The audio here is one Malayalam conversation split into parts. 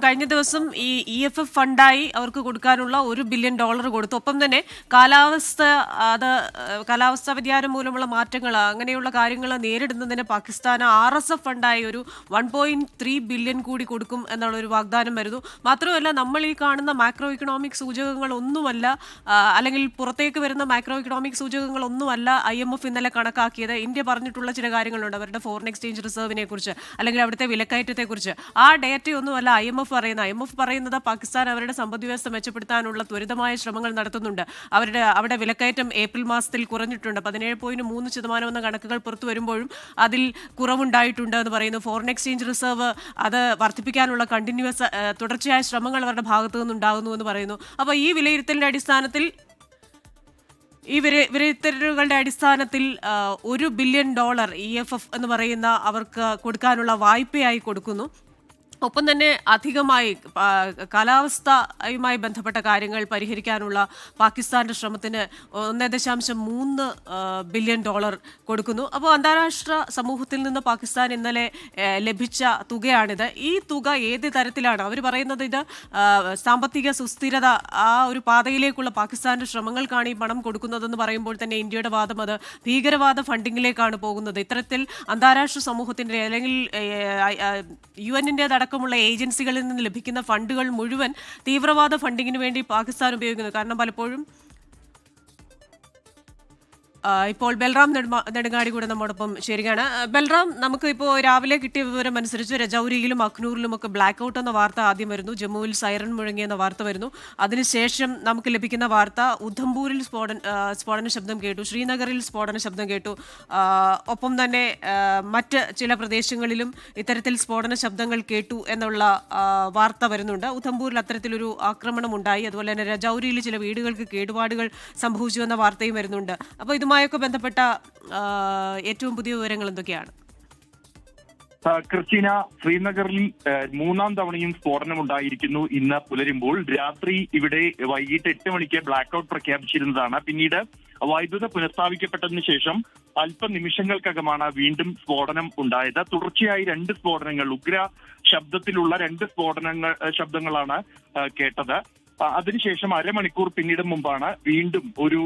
കഴിഞ്ഞ ദിവസം ഈ EFF ഫണ്ടായി അവർക്ക് കൊടുക്കാനുള്ള $1 ബില്യൺ കൊടുത്തു. ഒപ്പം തന്നെ കാലാവസ്ഥ കാലാവസ്ഥാ വ്യതിയാനം മൂലമുള്ള മാറ്റങ്ങൾ അങ്ങനെയുള്ള കാര്യങ്ങൾ നേരിടുന്നതിന് പാകിസ്ഥാന് RSF ഫണ്ടായി ഒരു 1.3 ബില്യൺ കൂടി കൊടുക്കും എന്നുള്ള ഒരു വാഗ്ദാനം വരുന്നു. മാത്രമല്ല നമ്മൾ ഈ കാണുന്ന മാക്രോ ഇക്കണോമിക് സൂചകങ്ങളൊന്നുമല്ല, അല്ലെങ്കിൽ പുറത്തേക്ക് വരുന്ന മാക്രോ ഇക്കണോമിക് സൂചകങ്ങളൊന്നുമല്ല IMF ഇന്നലെ കണക്കാക്കിയത്. ഇന്ത്യ പറഞ്ഞിട്ടുള്ള ചില കാര്യങ്ങളുണ്ട്, അവരുടെ ഫോറിൻ എക്സ്ചേഞ്ച് റിസർവിനെ കുറിച്ച് അല്ലെങ്കിൽ അവിടുത്തെ വിലക്കയറ്റത്തെക്കുറിച്ച്. ആ ഡേറ്റയൊന്നുമല്ല IMF പറയുന്നത് പാകിസ്ഥാൻ അവരുടെ സമ്പദ് വ്യവസ്ഥ മെച്ചപ്പെടുത്താനുള്ള ത്വരിതമായ ശ്രമങ്ങൾ നടത്തുന്നുണ്ട്. അവിടെ വിലക്കയറ്റം ഏപ്രിൽ മാസത്തിൽ കുറഞ്ഞിട്ടുണ്ട്. 17.3% എന്ന കണക്കുകൾ പുറത്തു വരുമ്പോഴും അതിൽ കുറവുണ്ടായിട്ടുണ്ട് എന്ന് പറയുന്നു. ഫോറിൻ എക്സ്ചേഞ്ച് റിസർവ് അത് വർദ്ധിപ്പിക്കാനുള്ള തുടർച്ചയായ ശ്രമങ്ങൾ അവരുടെ ഭാഗത്തു നിന്നുണ്ടാകുന്നു എന്ന് പറയുന്നു. അപ്പോൾ ഈ വിലയിരുത്തലിന്റെ അടിസ്ഥാനത്തിൽ വിലയിരുത്തലുകളുടെ അടിസ്ഥാനത്തിൽ $1 ബില്യൺ EFF എന്ന് പറയുന്ന അവർക്ക് കൊടുക്കാനുള്ള വായ്പയായി കൊടുക്കുന്നു. ഒപ്പം തന്നെ അധികമായി കാലാവസ്ഥയുമായി ബന്ധപ്പെട്ട കാര്യങ്ങൾ പരിഹരിക്കാനുള്ള പാകിസ്ഥാന്റെ ശ്രമത്തിന് $1.3 ബില്യൺ കൊടുക്കുന്നു. അപ്പോൾ അന്താരാഷ്ട്ര സമൂഹത്തിൽ നിന്ന് പാകിസ്ഥാൻ ഇന്നലെ ലഭിച്ച തുകയാണിത്. ഈ തുക ഏത് തരത്തിലാണ് അവർ പറയുന്നത്? ഇത് സാമ്പത്തിക സുസ്ഥിരത ആ ഒരു പാതയിലേക്കുള്ള പാകിസ്ഥാന്റെ ശ്രമങ്ങൾക്കാണ് ഈ പണം കൊടുക്കുന്നതെന്ന് പറയുമ്പോൾ തന്നെ ഇന്ത്യയുടെ വാദം അത് ഭീകരവാദ ഫണ്ടിങ്ങിലേക്കാണ് പോകുന്നത്. ഇത്തരത്തിൽ അന്താരാഷ്ട്ര സമൂഹത്തിന്റെ അല്ലെങ്കിൽ UN-ന്റെ അടക്കമുള്ള ഏജൻസികളിൽ നിന്ന് ലഭിക്കുന്ന ഫണ്ടുകൾ മുഴുവൻ തീവ്രവാദ ഫണ്ടിങ്ങിന് വേണ്ടി പാകിസ്ഥാൻ ഉപയോഗിക്കുന്നു. കാരണം പലപ്പോഴും ഇപ്പോൾ ബൽറാം നെടുങ്ങാടി കൂടെ നമ്മോടൊപ്പം ചേരുകയാണ്. ബൽറാം, നമുക്ക് ഇപ്പോൾ രാവിലെ കിട്ടിയ വിവരം അനുസരിച്ച് രജൌരിയിലും അഖ്നൂറിലും ഒക്കെ ബ്ലാക്ക് ഔട്ട് എന്ന വാർത്ത ആദ്യം വരുന്നു. ജമ്മുവിൽ സൈറൺ മുഴങ്ങിയെന്ന വാർത്ത വരുന്നു. അതിനുശേഷം നമുക്ക് ലഭിക്കുന്ന വാർത്ത ഉധംപൂരിൽ സ്ഫോടന ശബ്ദം കേട്ടു, ശ്രീനഗറിൽ സ്ഫോടന ശബ്ദം കേട്ടു. ഒപ്പം തന്നെ മറ്റ് ചില പ്രദേശങ്ങളിലും ഇത്തരത്തിൽ സ്ഫോടന ശബ്ദങ്ങൾ കേട്ടു എന്നുള്ള വാർത്ത വരുന്നുണ്ട്. ഉധംപൂരിൽ അത്തരത്തിലൊരു ആക്രമണം ഉണ്ടായി. അതുപോലെ തന്നെ രജൌരിയിൽ ചില വീടുകൾക്ക് കേടുപാടുകൾ സംഭവിച്ചു എന്ന വാർത്തയും വരുന്നുണ്ട്. അപ്പോൾ ഇതുമായൊക്കെ ബന്ധപ്പെട്ട ഏറ്റവും പുതിയ വിവരങ്ങൾ എന്തൊക്കെയാണ്? ക്രിസ്റ്റീന, ശ്രീനഗറിൽ 3-ാം തവണയും സ്ഫോടനമുണ്ടായിരിക്കുന്നു. ഇന്ന് പുലരുമ്പോൾ രാത്രി ഇവിടെ വൈകിട്ട് 8 മണിക്ക് ബ്ലാക്ക് ഔട്ട് പ്രഖ്യാപിച്ചിരുന്നതാണ്. പിന്നീട് വൈദ്യുത പുനഃസ്ഥാപിക്കപ്പെട്ടതിന് ശേഷം അല്പനിമിഷങ്ങൾക്കകമാണ് വീണ്ടും സ്ഫോടനം ഉണ്ടായത്. തുടർച്ചയായി 2 സ്ഫോടനങ്ങൾ, ഉഗ്ര ശബ്ദത്തിലുള്ള 2 ശബ്ദങ്ങളാണ് കേട്ടത്. അതിനുശേഷം അരമണിക്കൂർ പിന്നീട് മുമ്പാണ് വീണ്ടും ഒരു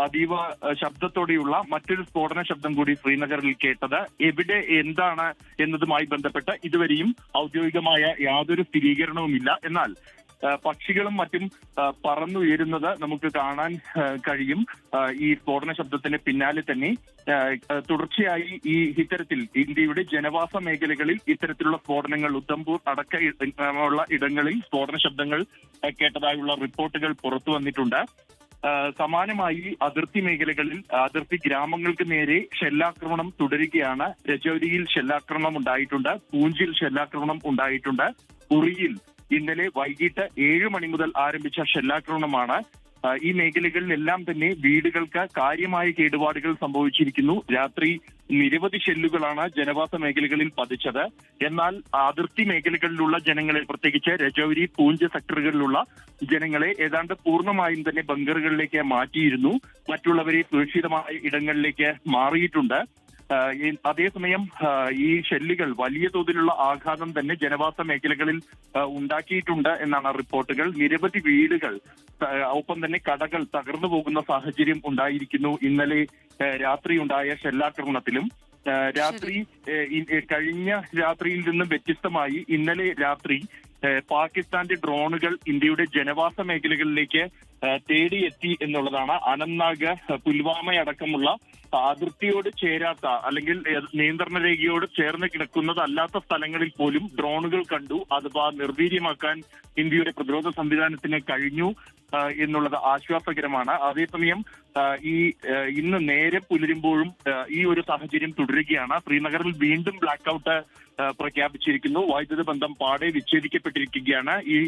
അതീവ ശബ്ദത്തോടെയുള്ള മറ്റൊരു സ്ഫോടന ശബ്ദം കൂടി ശ്രീനഗറിൽ കേട്ടത്. എവിടെ എന്താണ് എന്നതുമായി ബന്ധപ്പെട്ട് ഇതുവരെയും ഔദ്യോഗികമായ യാതൊരു സ്ഥിരീകരണവുമില്ല. എന്നാൽ പക്ഷികളും മറ്റും പറന്നുയരുന്നത് നമുക്ക് കാണാൻ കഴിയും. ഈ സ്ഫോടന ശബ്ദത്തിന് പിന്നാലെ തന്നെ തുടർച്ചയായി ഇത്തരത്തിൽ ഇന്ത്യയുടെ ജനവാസ മേഖലകളിൽ ഇത്തരത്തിലുള്ള സ്ഫോടനങ്ങൾ, ഉധംപൂർ അടക്കമുള്ള ഇടങ്ങളിൽ സ്ഫോടന ശബ്ദങ്ങൾ കേട്ടതായുള്ള റിപ്പോർട്ടുകൾ പുറത്തു വന്നിട്ടുണ്ട്. സമാനമായി അതിർത്തി മേഖലകളിൽ, അതിർത്തി ഗ്രാമങ്ങൾക്ക് നേരെ ഷെല്ലാക്രമണം തുടരുകയാണ്. രജൌരിയിൽ ഷെല്ലാക്രമണം ഉണ്ടായിട്ടുണ്ട്, പൂഞ്ചിൽ ഷെല്ലാക്രമണം ഉണ്ടായിട്ടുണ്ട്. ഉറിയിൽ ഇന്നലെ വൈകിട്ട് 7 മണി മുതൽ ആരംഭിച്ച ഷെല്ലാക്രമണമാണ്. ഈ മേഖലകളിലെല്ലാം തന്നെ വീടുകൾക്ക് കാര്യമായ കേടുപാടുകൾ സംഭവിച്ചിരിക്കുന്നു. രാത്രി നിരവധി ഷെല്ലുകളാണ് ജനവാസ മേഖലകളിൽ പതിച്ചത്. എന്നാൽ അതിർത്തി മേഖലകളിലുള്ള ജനങ്ങളെ, പ്രത്യേകിച്ച് രജൌരി, പൂഞ്ച് സെക്ടറുകളിലുള്ള ജനങ്ങളെ ഏതാണ്ട് പൂർണ്ണമായും തന്നെ ബങ്കറുകളിലേക്ക് മാറ്റിയിരുന്നു. മറ്റുള്ളവരെ സുരക്ഷിതമായ ഇടങ്ങളിലേക്ക് മാറിയിട്ടുണ്ട്. അതേസമയം ഈ ഷെല്ലുകൾ വലിയ തോതിലുള്ള ആഘാതം തന്നെ ജനവാസ മേഖലകളിൽ ഉണ്ടാക്കിയിട്ടുണ്ട് എന്നാണ് റിപ്പോർട്ടുകൾ. നിരവധി വീടുകൾ, ഒപ്പം തന്നെ കടകൾ തകർന്നു പോകുന്ന സാഹചര്യം ഉണ്ടായിരിക്കുന്നു. ഇന്നലെ രാത്രി ഉണ്ടായ ഷെല്ലാക്രമണത്തിലും കഴിഞ്ഞ രാത്രിയിൽ നിന്നും വ്യത്യസ്തമായി ഇന്നലെ രാത്രി പാകിസ്ഥാന്റെ ഡ്രോണുകൾ ഇന്ത്യയുടെ ജനവാസ മേഖലകളിലേക്ക് തേടിയെത്തി എന്നുള്ളതാണ്. അനന്ത്നാഗ്, പുൽവാമ അടക്കമുള്ള അതിർത്തിയോട് ചേരാത്ത അല്ലെങ്കിൽ നിയന്ത്രണ രേഖയോട് ചേർന്ന് കിടക്കുന്നതല്ലാത്ത സ്ഥലങ്ങളിൽ പോലും ഡ്രോണുകൾ കണ്ടു. അത് നിർവീര്യമാക്കാൻ ഇന്ത്യയുടെ പ്രതിരോധ സംവിധാനത്തിന് കഴിഞ്ഞു എന്നുള്ളത് ആശ്വാസകരമാണ്. അതേസമയം ഇന്ന് നേരെ പുലരുമ്പോഴും ഈ ഒരു സാഹചര്യം തുടരുകയാണ്. ശ്രീനഗറിൽ വീണ്ടും ബ്ലാക്ക് ഔട്ട് പ്രഖ്യാപിച്ചിരിക്കുന്നു. വൈദ്യുത ബന്ധം പാടെ വിച്ഛേദിക്കപ്പെട്ടിരിക്കുകയാണ്. ഈ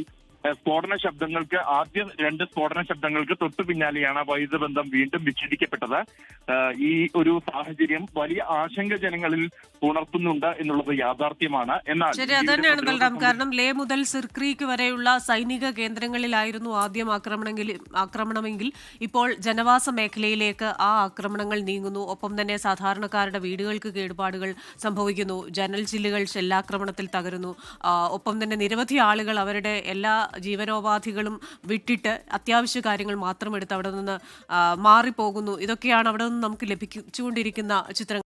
സ്ഫോടന ശബ്ദങ്ങൾക്ക് ആദ്യ 2 സ്ഫോടന ശബ്ദങ്ങൾക്ക് തൊട്ടു പിന്നാലെയാണ് വൈദ്യുത ബന്ധം വീണ്ടും വിച്ഛേദിക്കപ്പെട്ടത്. ഈ ഒരു സാഹചര്യം വലിയ ആശങ്ക ജനങ്ങളിൽ ഉണർത്തുന്നുണ്ട് എന്നുള്ളത് യാഥാർത്ഥ്യമാണ്. എന്നാൽ ശരി, അത് തന്നെയാണ് ബൽറാം. കാരണം ലേ മുതൽ സിർക്രീക്ക് വരെയുള്ള സൈനിക കേന്ദ്രങ്ങളിലായിരുന്നു ആദ്യം ആക്രമണമെങ്കിൽ ഇപ്പോൾ ജനവാസ മേഖലയിലേക്ക് ആ ആക്രമണങ്ങൾ നീങ്ങുന്നു. ഒപ്പം തന്നെ സാധാരണക്കാരുടെ വീടുകൾക്ക് കേടുപാടുകൾ സംഭവിക്കുന്നു. ജനൽ ചില്ലുകൾ ഷെല്ലാക്രമണത്തിൽ തകരുന്നു. ഒപ്പം തന്നെ നിരവധി ആളുകൾ അവരുടെ എല്ലാ ജീവനോപാധികളും വിട്ടിട്ട് അത്യാവശ്യ കാര്യങ്ങൾ മാത്രം എടുത്ത് അവിടെ നിന്ന് മാറിപ്പോകുന്നു. ഇതൊക്കെയാണ് അവിടെ നിന്ന് നമുക്ക് ലഭിച്ചുകൊണ്ടിരിക്കുന്ന ചിത്രങ്ങൾ.